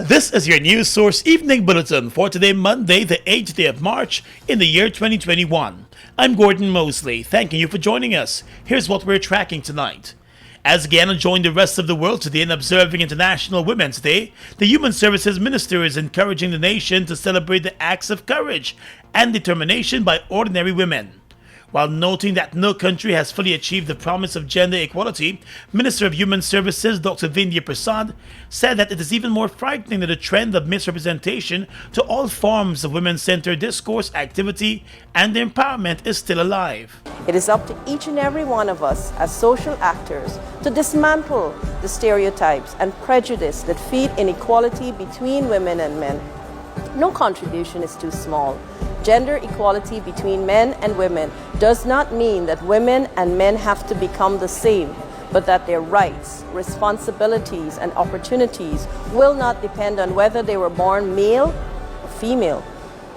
This is your News Source Evening Bulletin for today, Monday, the 8th day of March in the year 2021. I'm Gordon Mosley, thanking you for joining us. Here's what we're tracking tonight. As Guyana joined the rest of the world today in observing International Women's Day, the Human Services Minister is encouraging the nation to celebrate the acts of courage and determination by ordinary women. While noting that no country has fully achieved the promise of gender equality, Minister of Human Services Dr. Vindhya Prasad said that it is even more frightening that the trend of misrepresentation to all forms of women-centered discourse, activity, and empowerment is still alive. It is up to each and every one of us as social actors to dismantle the stereotypes and prejudice that feed inequality between women and men. No contribution is too small. Gender equality between men and women does not mean that women and men have to become the same, but that their rights, responsibilities, and opportunities will not depend on whether they were born male or female.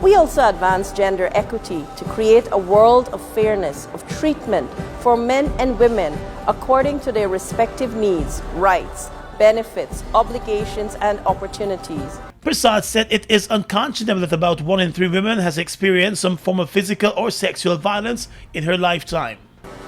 We also advance gender equity to create a world of fairness, of treatment for men and women according to their respective needs, rights, benefits, obligations, and opportunities. Prasad said it is unconscionable that about 1 in 3 women has experienced some form of physical or sexual violence in her lifetime.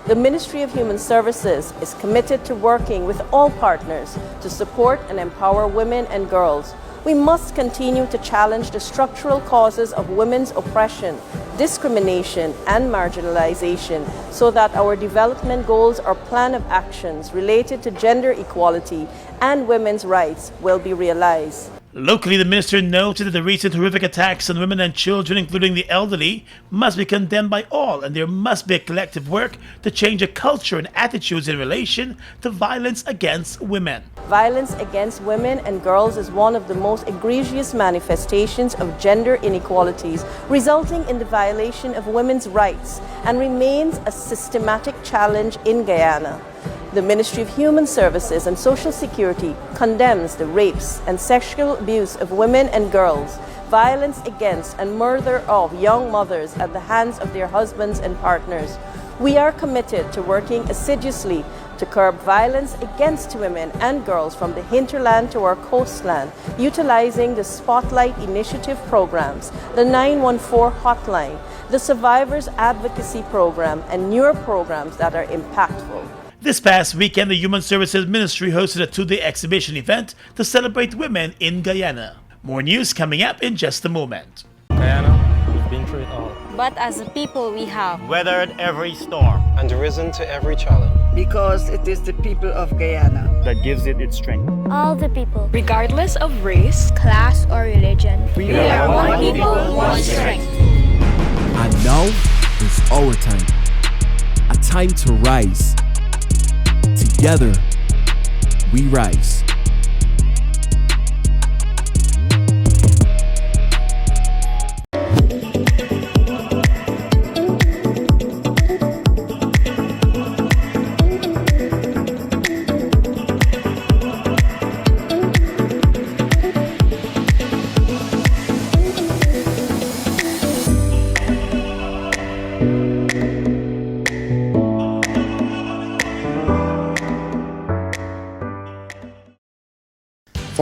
The Ministry of Human Services is committed to working with all partners to support and empower women and girls. We must continue to challenge the structural causes of women's oppression, discrimination, and marginalization so that our development goals or plan of actions related to gender equality and women's rights will be realized. Locally, the minister noted that the recent horrific attacks on women and children, including the elderly, must be condemned by all, and there must be a collective work to change a culture and attitudes in relation to violence against women. Violence against women and girls is one of the most egregious manifestations of gender inequalities, resulting in the violation of women's rights, and remains a systematic challenge in Guyana. The Ministry of Human Services and Social Security condemns the rapes and sexual abuse of women and girls, violence against and murder of young mothers at the hands of their husbands and partners. We are committed to working assiduously to curb violence against women and girls from the hinterland to our coastland, utilizing the Spotlight Initiative programs, the 914 hotline, the Survivors Advocacy Program, and newer programs that are impactful. This past weekend, the Human Services Ministry hosted a 2-day exhibition event to celebrate women in Guyana. More news coming up in just a moment. Guyana, we've been through it all. But as a people we have weathered every storm and risen to every challenge. Because it is the people of Guyana that gives it its strength. all the people, regardless of race, class, or religion. We are one people, one strength. And now is our time. A time to rise. Together, we rise.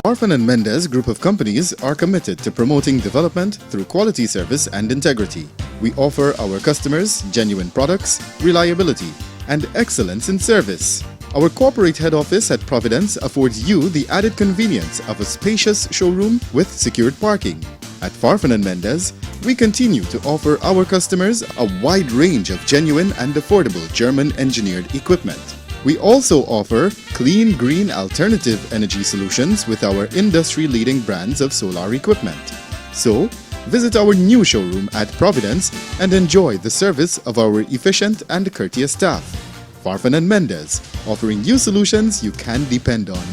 Farfan and Mendez Group of Companies are committed to promoting development through quality service and integrity. We offer our customers genuine products, reliability, and excellence in service. Our corporate head office at Providence affords you the added convenience of a spacious showroom with secured parking. At Farfan and Mendez, we continue to offer our customers a wide range of genuine and affordable German-engineered equipment. We also offer clean, green alternative energy solutions with our industry-leading brands of solar equipment. So, visit our new showroom at Providence and enjoy the service of our efficient and courteous staff. Farfan and Mendez, offering you solutions you can depend on.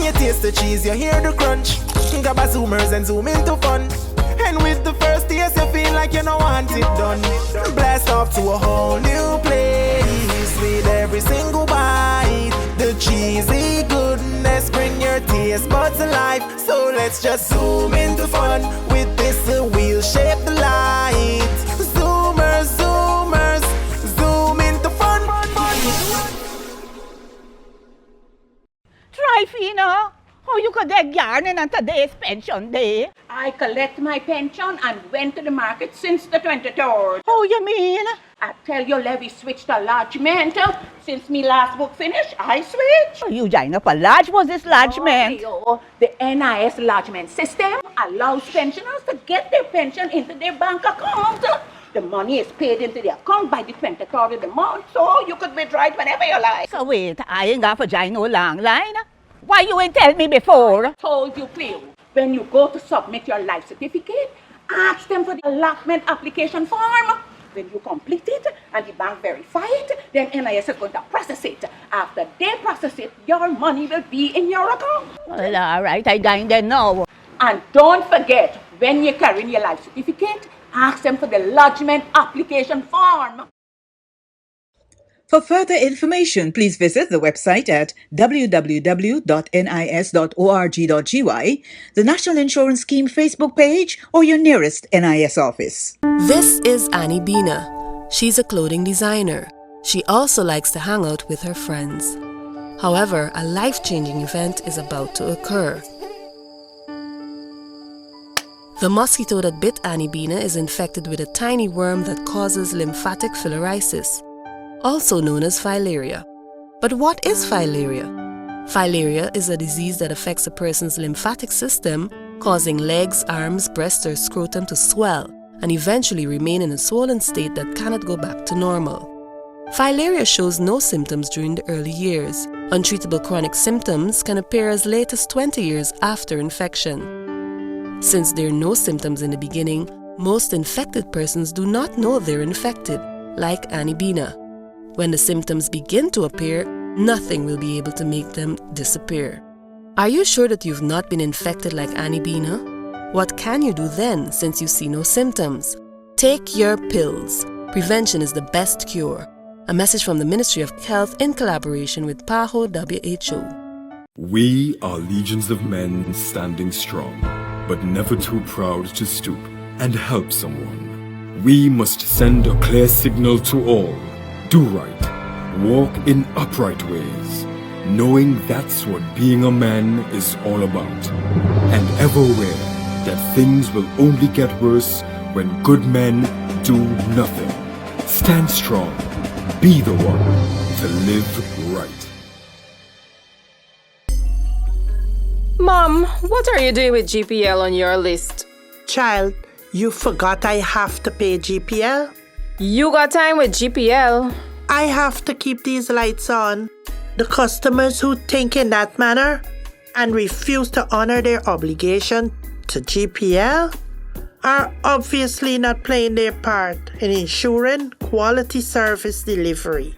You taste the cheese, you hear the crunch. Grab a zoomers and zoom into fun. And with the first taste, you feel like you don't want it done. Blast off to a whole new place with every single bite. The cheesy goodness bring your taste buds alive. So let's just zoom into fun with this wheel-shaped light. Zoomers, zoomers, zoom into fun. Try Fina. Oh, you could get yarning on today's pension day. I collect my pension and went to the market since the 23rd. Oh, you mean? I tell you, Levy switched to lodgement. Since me last book finished, I switched. Oh, you join up a lodge? Was this lodgement? The NIS lodgement system allows pensioners to get their pension into their bank account. The money is paid into the account by the 23rd of the month, so you could withdraw it whenever you like. So wait, I ain't got to join no long line. Why you ain't tell me before? Told you, Cleo. When you go to submit your life certificate, ask them for the allotment application form. When you complete it and the bank verify it, then NIS is going to process it. After they process it, your money will be in your account. Well, all right, I going there now. And don't forget, when you're carrying your life certificate, ask them for the lodgement application form. For further information, please visit the website at www.nis.org.gy, the National Insurance Scheme Facebook page, or your nearest NIS office. This is Annie Bina. She's a clothing designer. She also likes to hang out with her friends. However, a life-changing event is about to occur. The mosquito that bit Annie Bina is infected with a tiny worm that causes lymphatic filariasis, also known as filaria. But what is filaria? Filaria is a disease that affects a person's lymphatic system, causing legs, arms, breasts, or scrotum to swell and eventually remain in a swollen state that cannot go back to normal. Filaria shows no symptoms during the early years. Untreatable chronic symptoms can appear as late as 20 years after infection. Since there are no symptoms in the beginning, most infected persons do not know they're infected, like Annie Bina. When the symptoms begin to appear, nothing will be able to make them disappear. Are you sure that you've not been infected like Annie Bina? What can you do then since you see no symptoms? Take your pills. Prevention is the best cure. A message from the Ministry of Health in collaboration with PAHO WHO. We are legions of men standing strong, but never too proud to stoop and help someone. We must send a clear signal to all. Do right, walk in upright ways, knowing that's what being a man is all about. And ever aware that things will only get worse when good men do nothing. Stand strong, be the one to live right. Mom, what are you doing with GPL on your list? Child, you forgot I have to pay GPL? You got time with GPL. I have to keep these lights on. The customers who think in that manner and refuse to honor their obligation to GPL are obviously not playing their part in ensuring quality service delivery.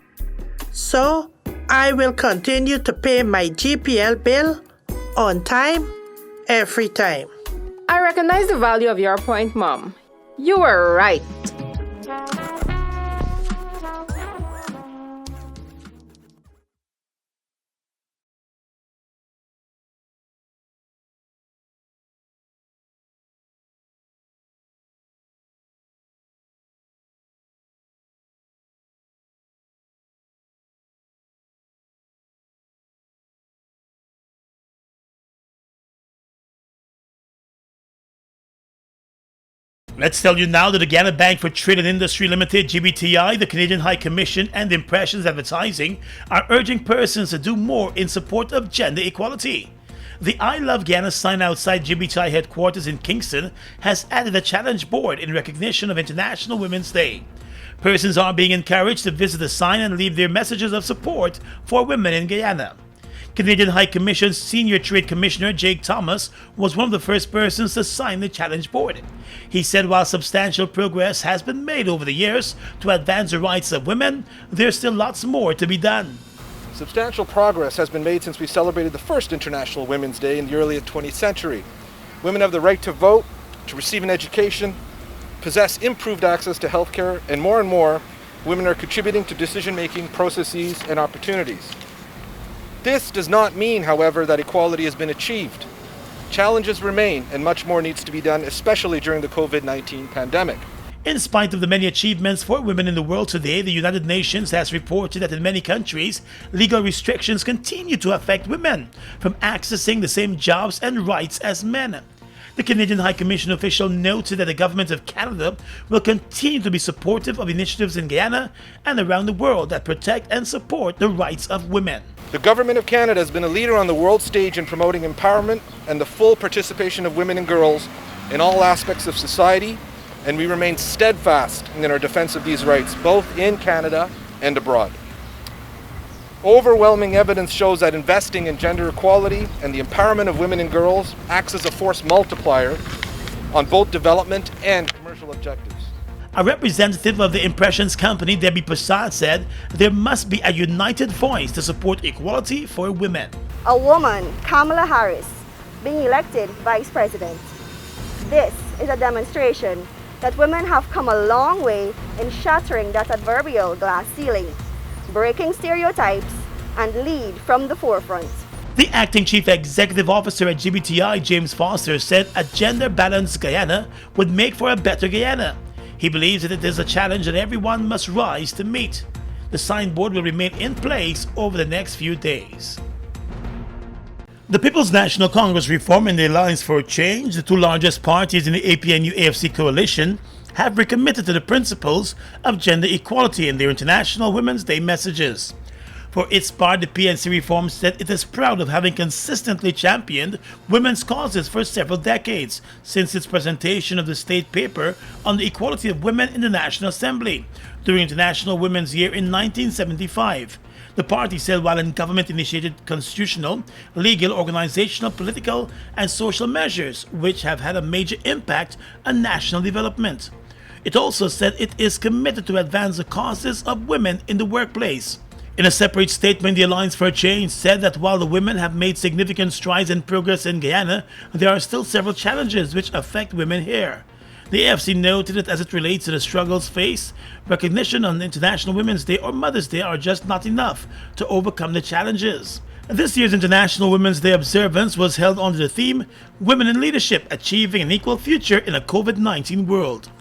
So, I will continue to pay my GPL bill on time, every time. I recognize the value of your point, Mom. You were right. Let's tell you now that the Guyana Bank for Trade and Industry Limited, GBTI, the Canadian High Commission, and Impressions Advertising are urging persons to do more in support of gender equality. The I Love Guyana sign outside GBTI headquarters in Kingston has added a challenge board in recognition of International Women's Day. Persons are being encouraged to visit the sign and leave their messages of support for women in Guyana. Canadian High Commission's Senior Trade Commissioner Jake Thomas was one of the first persons to sign the challenge board. He said while substantial progress has been made over the years to advance the rights of women, there's still lots more to be done. Substantial progress has been made since we celebrated the first International Women's Day in the early 20th century. Women have the right to vote, to receive an education, possess improved access to healthcare, and more, women are contributing to decision-making processes and opportunities. This does not mean, however, that equality has been achieved. Challenges remain and much more needs to be done, especially during the COVID-19 pandemic. In spite of the many achievements for women in the world today, the United Nations has reported that in many countries, legal restrictions continue to affect women from accessing the same jobs and rights as men. The Canadian High Commission official noted that the Government of Canada will continue to be supportive of initiatives in Guyana and around the world that protect and support the rights of women. The Government of Canada has been a leader on the world stage in promoting empowerment and the full participation of women and girls in all aspects of society, and we remain steadfast in our defense of these rights, both in Canada and abroad. Overwhelming evidence shows that investing in gender equality and the empowerment of women and girls acts as a force multiplier on both development and commercial objectives. A representative of the Impressions company, Debbie Prasad, said there must be a united voice to support equality for women. A woman, Kamala Harris, being elected vice president. This is a demonstration that women have come a long way in shattering that adverbial glass ceiling, breaking stereotypes, and lead from the forefront. The acting chief executive officer at GBTI, James Foster, said a gender-balanced Guyana would make for a better Guyana. He believes that it is a challenge that everyone must rise to meet. The signboard will remain in place over the next few days. The People's National Congress Reform and the Alliance for Change, the two largest parties in the APNU-AFC coalition, have recommitted to the principles of gender equality in their International Women's Day messages. For its part, the PNC Reform said it is proud of having consistently championed women's causes for several decades since its presentation of the state paper on the equality of women in the National Assembly during International Women's Year in 1975. The party said while in government-initiated constitutional, legal, organizational, political, and social measures which have had a major impact on national development. It also said it is committed to advance the causes of women in the workplace. In a separate statement, the Alliance for Change said that while the women have made significant strides and progress in Guyana, there are still several challenges which affect women here. The AFC noted that as it relates to the struggles faced, recognition on International Women's Day or Mother's Day are just not enough to overcome the challenges. This year's International Women's Day observance was held under the theme, Women in Leadership Achieving an Equal Future in a COVID-19 World.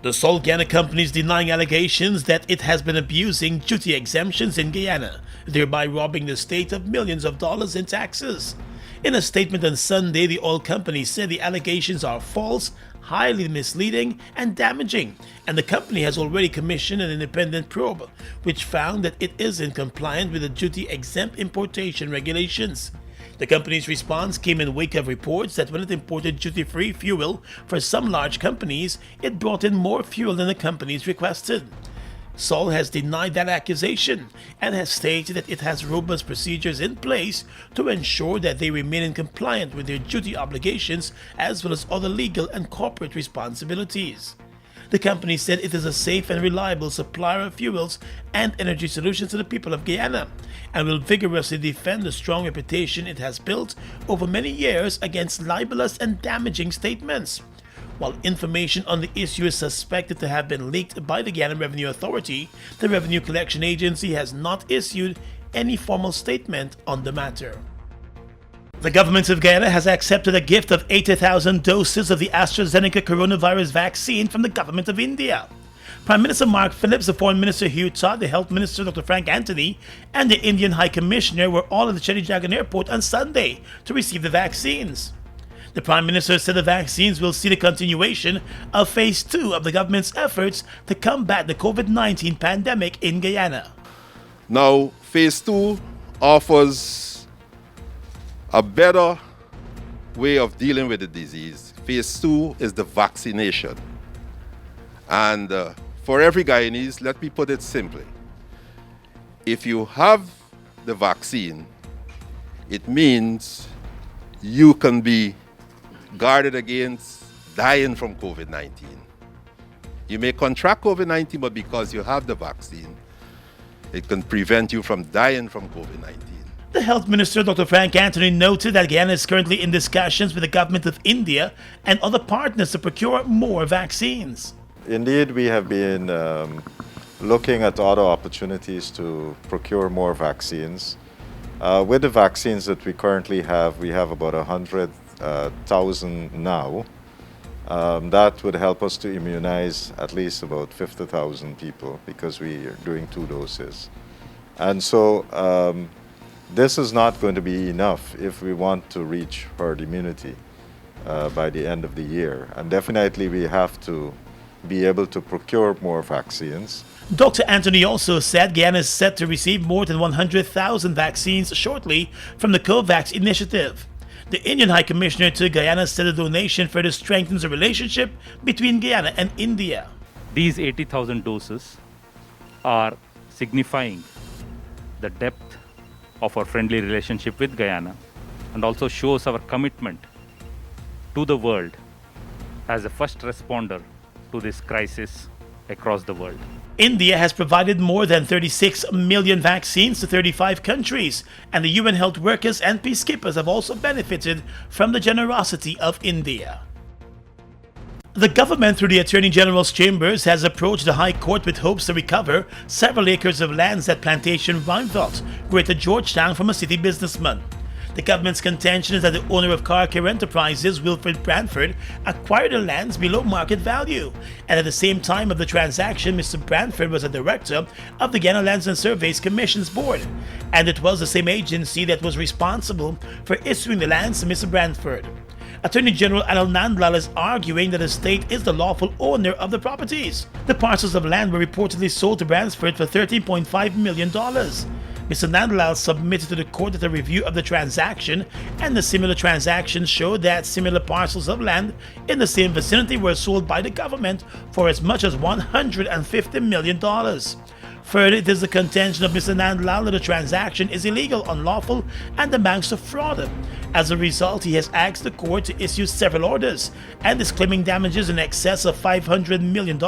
The Sol Guyana company is denying allegations that it has been abusing duty exemptions in Guyana, thereby robbing the state of millions of dollars in taxes. In a statement on Sunday, the oil company said the allegations are false, highly misleading, and damaging, and the company has already commissioned an independent probe, which found that it is in compliance with the duty-exempt importation regulations. The company's response came in wake of reports that when it imported duty-free fuel for some large companies, it brought in more fuel than the companies requested. Sol has denied that accusation and has stated that it has robust procedures in place to ensure that they remain in compliance with their duty obligations as well as other legal and corporate responsibilities. The company said it is a safe and reliable supplier of fuels and energy solutions to the people of Guyana and will vigorously defend the strong reputation it has built over many years against libelous and damaging statements. While information on the issue is suspected to have been leaked by the Guyana Revenue Authority, the Revenue Collection Agency has not issued any formal statement on the matter. The government of Guyana has accepted a gift of 80,000 doses of the AstraZeneca coronavirus vaccine from the government of India. Prime Minister Mark Phillips, the Foreign Minister Hugh Todd, the Health Minister Dr. Frank Anthony, and the Indian High Commissioner were all at the Chetty Jagan Airport on Sunday to receive the vaccines. The Prime Minister said the vaccines will see the continuation of Phase 2 of the government's efforts to combat the COVID-19 pandemic in Guyana. Now, Phase 2 offers a better way of dealing with the disease. Phase 2 is the vaccination. And for every Guyanese, let me put it simply. If you have the vaccine, it means you can be guarded against dying from COVID-19. You may contract COVID-19, but because you have the vaccine, it can prevent you from dying from COVID-19. The Health Minister, Dr. Frank Anthony, noted that Guyana is currently in discussions with the government of India and other partners to procure more vaccines. Indeed, we have been looking at other opportunities to procure more vaccines. With the vaccines that we currently have, we have about 100,000 now, That would help us to immunize at least about 50,000 people because we are doing 2 doses. And so this is not going to be enough if we want to reach herd immunity by the end of the year. And definitely we have to be able to procure more vaccines. Dr. Anthony also said Guyana is set to receive more than 100,000 vaccines shortly from the COVAX initiative. The Indian High Commissioner to Guyana said the donation further strengthens the relationship between Guyana and India. These 80,000 doses are signifying the depth of our friendly relationship with Guyana and also shows our commitment to the world as a first responder to this crisis across the world. India has provided more than 36 million vaccines to 35 countries, and the UN health workers and peacekeepers have also benefited from the generosity of India. The government, through the Attorney General's chambers, has approached the High Court with hopes to recover several acres of lands at Plantation Rheinfeldt, Greater Georgetown, from a city businessman. The government's contention is that the owner of Car Care Enterprises, Wilfred Branford, acquired the lands below market value, and at the same time of the transaction, Mr. Branford was a director of the Guyana Lands and Surveys Commission's board, and it was the same agency that was responsible for issuing the lands to Mr. Branford. Attorney General Anil Nandlal is arguing that the state is the lawful owner of the properties. The parcels of land were reportedly sold to Bransford for $13.5 million. Mr. Nandlal submitted to the court that a review of the transaction and the similar transactions showed that similar parcels of land in the same vicinity were sold by the government for as much as $150 million. Further, it is the contention of Mr. Nandlal that the transaction is illegal, unlawful, and amounts to fraud. As a result, he has asked the court to issue several orders and is claiming damages in excess of $500 million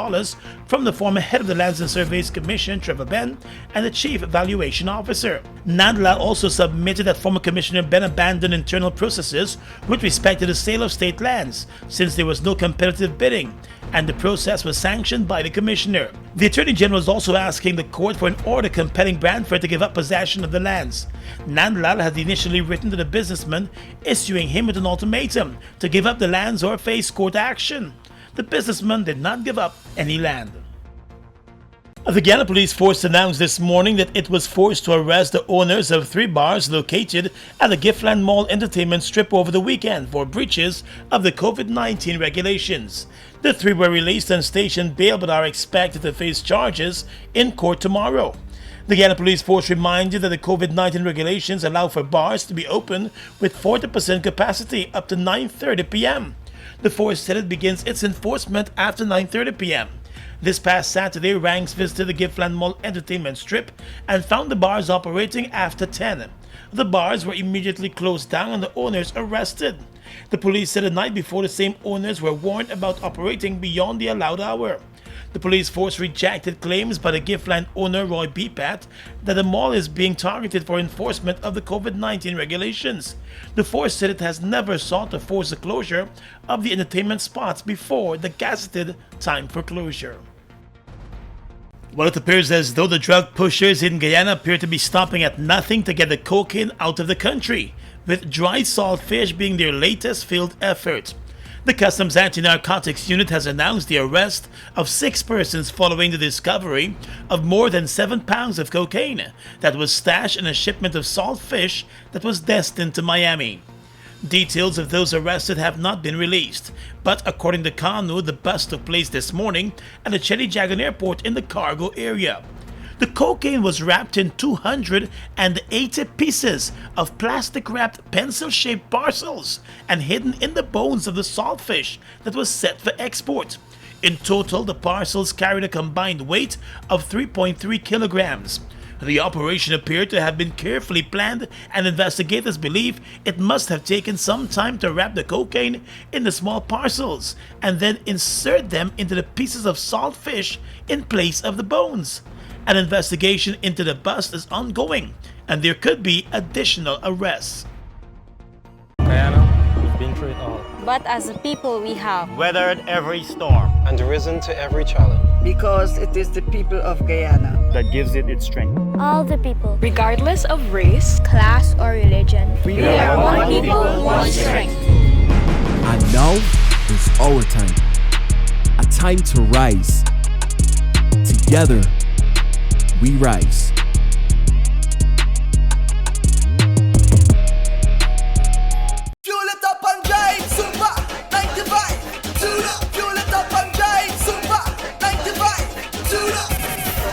from the former head of the Lands and Surveys Commission, Trevor Ben, and the chief valuation officer. Nandlal also submitted that former Commissioner Ben abandoned internal processes with respect to the sale of state lands, since there was no competitive bidding, and the process was sanctioned by the Commissioner. The Attorney General is also asking the court for an order compelling Branford to give up possession of the lands. Nandlal had initially written to the businessman, issuing him with an ultimatum to give up the lands or face court action. The businessman did not give up any land. The Guyana Police Force announced this morning that it was forced to arrest the owners of 3 bars located at the Giftland Mall Entertainment Strip over the weekend for breaches of the COVID-19 regulations. The 3 were released on station bail but are expected to face charges in court tomorrow. The Guyana Police Force reminded that the COVID-19 regulations allow for bars to be open with 40% capacity up to 9:30 p.m. The force said it begins its enforcement after 9:30 p.m. This past Saturday, ranks visited the Giftland Mall Entertainment Strip and found the bars operating after 10. The bars were immediately closed down and the owners arrested. The police said the night before the same owners were warned about operating beyond the allowed hour. The police force rejected claims by the Giftland owner Roy Bepat that the mall is being targeted for enforcement of the COVID-19 regulations. The force said it has never sought to force the closure of the entertainment spots before the gazetted time for closure. Well, it appears as though the drug pushers in Guyana appear to be stopping at nothing to get the cocaine out of the country, with dried salt fish being their latest failed effort. The Customs Anti-Narcotics Unit has announced the arrest of 6 persons following the discovery of more than 7 pounds of cocaine that was stashed in a shipment of salt fish that was destined to Miami. Details of those arrested have not been released, but according to Kanu, the bust took place this morning at the Chelly Jagan Airport in the cargo area. The cocaine was wrapped in 280 pieces of plastic-wrapped pencil-shaped parcels and hidden in the bones of the saltfish that was set for export. In total, the parcels carried a combined weight of 3.3 kilograms. The operation appeared to have been carefully planned, and investigators believe it must have taken some time to wrap the cocaine in the small parcels and then insert them into the pieces of salt fish in place of the bones. An investigation into the bust is ongoing, and there could be additional arrests. Guyana, we've been through it all. But as a people, we have weathered every storm and risen to every challenge. Because it is the people of Guyana that gives it its strength. all the people, regardless of race, class, or religion. We are one people, one strength. And now is our time. A time to rise. Together, we rise. Fuel it up and drive, super 95. Tune up, fuel it up and drive, super 95. Tune up,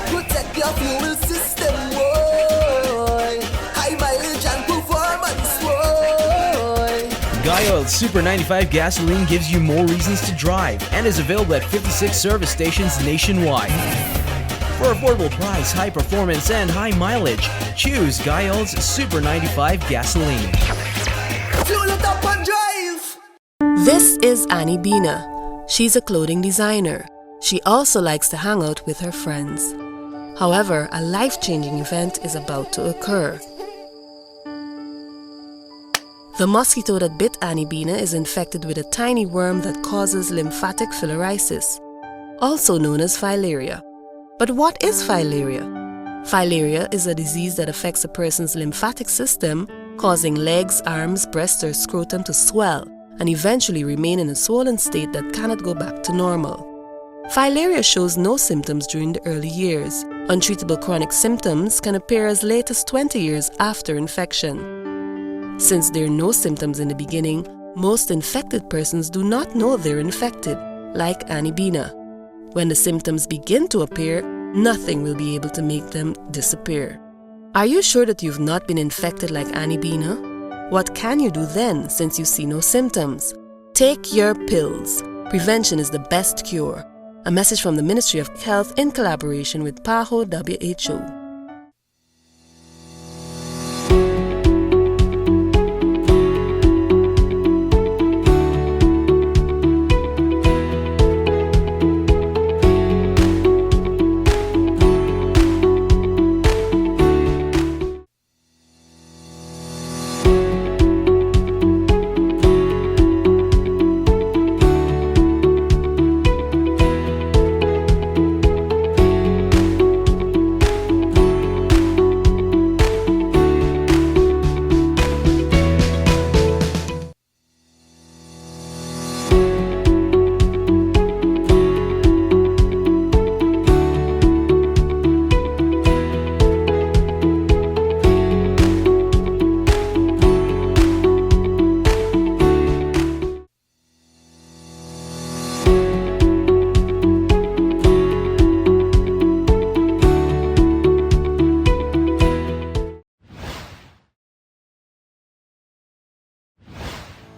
protect your fuel system, boy. High mileage and performance, boy. Guy Oil Super 95 gasoline gives you more reasons to drive and is available at 56 service stations nationwide. For affordable price, high performance, and high mileage, choose Guy Oil's Super 95 gasoline. Fuel it up and drive. This is Annie Bina. She's a clothing designer. She also likes to hang out with her friends. However, a life-changing event is about to occur. The mosquito that bit Annie Bina is infected with a tiny worm that causes lymphatic filariasis, also known as filaria. But what is filaria? Filaria is a disease that affects a person's lymphatic system, causing legs, arms, breasts, or scrotum to swell and eventually remain in a swollen state that cannot go back to normal. Filaria shows no symptoms during the early years. Untreatable chronic symptoms can appear as late as 20 years after infection. Since there are no symptoms in the beginning, most infected persons do not know they're infected, like Annie Bina. When the symptoms begin to appear, nothing will be able to make them disappear. Are you sure that you've not been infected like Annie Bina? What can you do then since you see no symptoms? Take your pills. Prevention is the best cure. A message from the Ministry of Health in collaboration with PAHO WHO.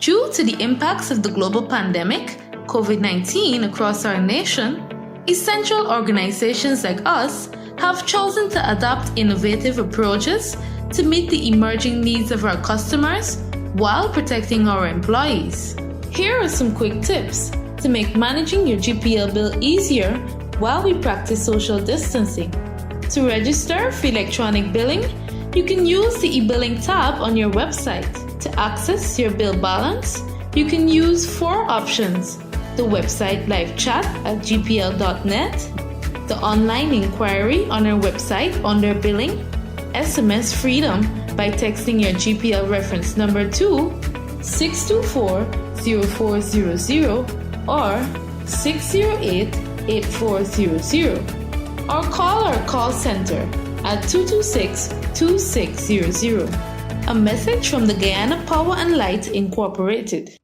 Due to the impacts of the global pandemic, COVID-19 across our nation, essential organizations like us have chosen to adopt innovative approaches to meet the emerging needs of our customers while protecting our employees. Here are some quick tips to make managing your GPL bill easier while we practice social distancing. To register for electronic billing, you can use the e-billing tab on your website. To access your bill balance, you can use 4 options: the website live chat at gpl.net, the online inquiry on our website under billing, SMS Freedom by texting your GPL reference number to 624-0400 or 608-8400, or call our call center at 226-2600. A message from the Guyana Power and Light Incorporated.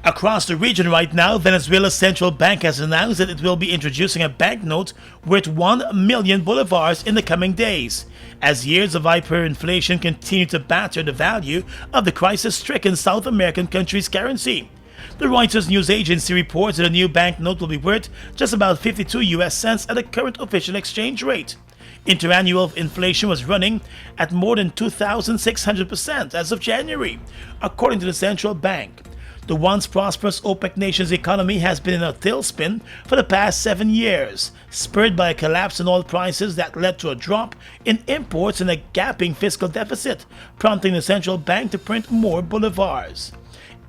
Across the region right now, Venezuela's central bank has announced that it will be introducing a banknote worth 1 million bolivars in the coming days, as years of hyperinflation continue to batter the value of the crisis-stricken South American country's currency. The Reuters news agency reports that a new banknote will be worth just about 52 US cents at the current official exchange rate. Interannual inflation was running at more than 2,600% as of January, according to the central bank. The once prosperous OPEC nation's economy has been in a tailspin for the past 7 years, spurred by a collapse in oil prices that led to a drop in imports and a gaping fiscal deficit, prompting the central bank to print more bolivars.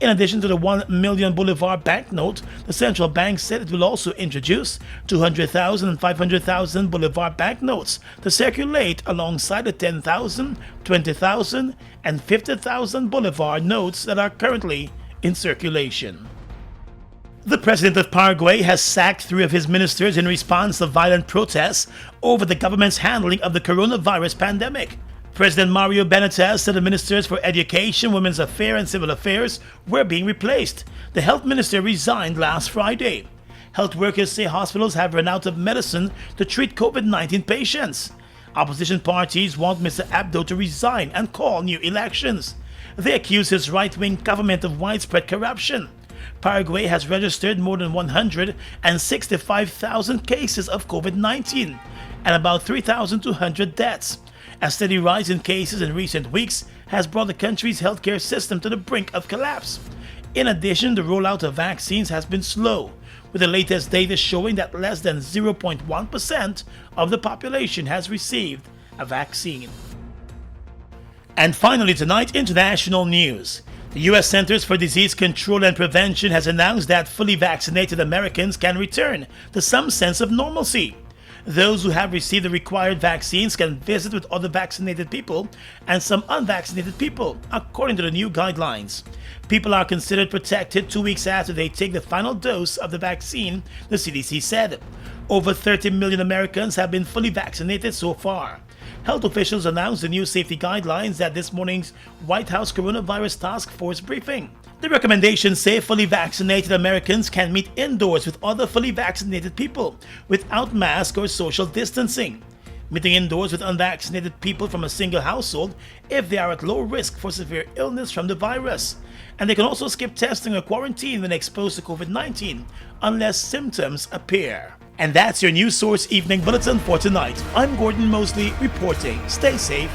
In addition to the 1 million bolivar banknote, the central bank said it will also introduce 200,000 and 500,000 bolivar banknotes to circulate alongside the 10,000, 20,000, and 50,000 bolivar notes that are currently in circulation. The president of Paraguay has sacked 3 of his ministers in response to violent protests over the government's handling of the coronavirus pandemic. President Mario Benitez said the ministers for Education, Women's Affairs and Civil Affairs were being replaced. The health minister resigned last Friday. Health workers say hospitals have run out of medicine to treat COVID-19 patients. Opposition parties want Mr. Abdo to resign and call new elections. They accuse his right-wing government of widespread corruption. Paraguay has registered more than 165,000 cases of COVID-19 and about 3,200 deaths. A steady rise in cases in recent weeks has brought the country's healthcare system to the brink of collapse. In addition, the rollout of vaccines has been slow, with the latest data showing that less than 0.1% of the population has received a vaccine. And finally tonight, international news. The U.S. Centers for Disease Control and Prevention has announced that fully vaccinated Americans can return to some sense of normalcy. Those who have received the required vaccines can visit with other vaccinated people and some unvaccinated people, according to the new guidelines. People are considered protected 2 weeks after they take the final dose of the vaccine, the CDC said. Over 30 million Americans have been fully vaccinated so far. Health officials announced the new safety guidelines at this morning's White House Coronavirus Task Force briefing. The recommendations say fully vaccinated Americans can meet indoors with other fully vaccinated people without masks or social distancing. Meeting indoors with unvaccinated people from a single household if they are at low risk for severe illness from the virus. And they can also skip testing or quarantine when exposed to COVID-19 unless symptoms appear. And that's your News Source Evening Bulletin for tonight. I'm Gordon Mosley reporting. Stay safe.